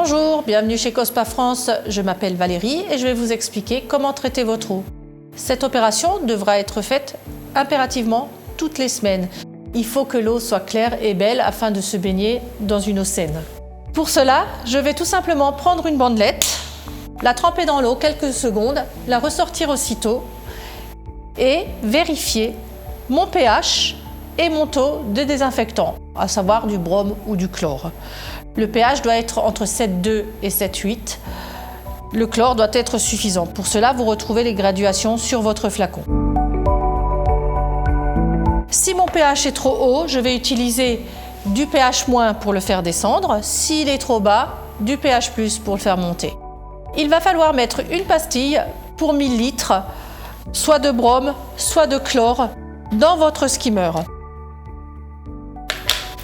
Bonjour, bienvenue chez Cospa France, je m'appelle Valérie et je vais vous expliquer comment traiter votre eau. Cette opération devra être faite impérativement toutes les semaines. Il faut que l'eau soit claire et belle afin de se baigner dans une eau saine. Pour cela, je vais tout simplement prendre une bandelette, la tremper dans l'eau quelques secondes, la ressortir aussitôt et vérifier mon pH et mon taux de désinfectant, à savoir du brome ou du chlore. Le pH doit être entre 7,2 et 7,8. Le chlore doit être suffisant. Pour cela, vous retrouvez les graduations sur votre flacon. Si mon pH est trop haut, je vais utiliser du pH- pour le faire descendre. S'il est trop bas, du pH+ pour le faire monter. Il va falloir mettre une pastille pour 1000 litres, soit de brome, soit de chlore, dans votre skimmer.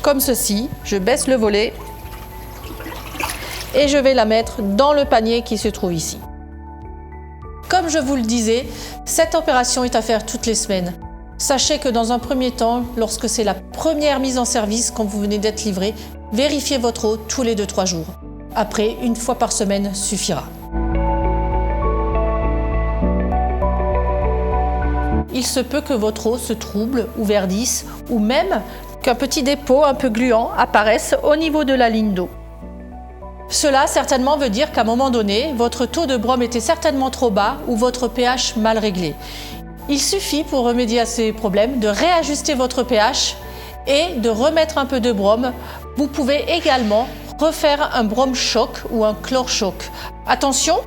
Comme ceci, je baisse le volet et je vais la mettre dans le panier qui se trouve ici. Comme je vous le disais, cette opération est à faire toutes les semaines. Sachez que dans un premier temps, lorsque c'est la première mise en service quand vous venez d'être livré, vérifiez votre eau tous les 2-3 jours. Après, une fois par semaine suffira. Il se peut que votre eau se trouble ou verdisse, ou même qu'un petit dépôt un peu gluant apparaisse au niveau de la ligne d'eau. Cela certainement veut dire qu'à un moment donné, votre taux de brome était certainement trop bas ou votre pH mal réglé. Il suffit pour remédier à ces problèmes de réajuster votre pH et de remettre un peu de brome. Vous pouvez également refaire un brome choc ou un chlore choc. Attention,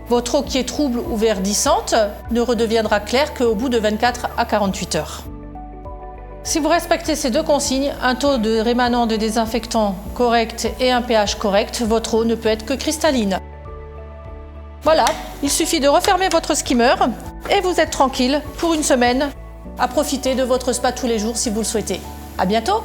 votre eau qui est trouble ou verdissante ne redeviendra claire qu'au bout de 24 à 48 heures. Si vous respectez ces deux consignes, un taux de rémanent de désinfectant correct et un pH correct, votre eau ne peut être que cristalline. Voilà, il suffit de refermer votre skimmer et vous êtes tranquille pour une semaine à profiter de votre spa tous les jours si vous le souhaitez. À bientôt!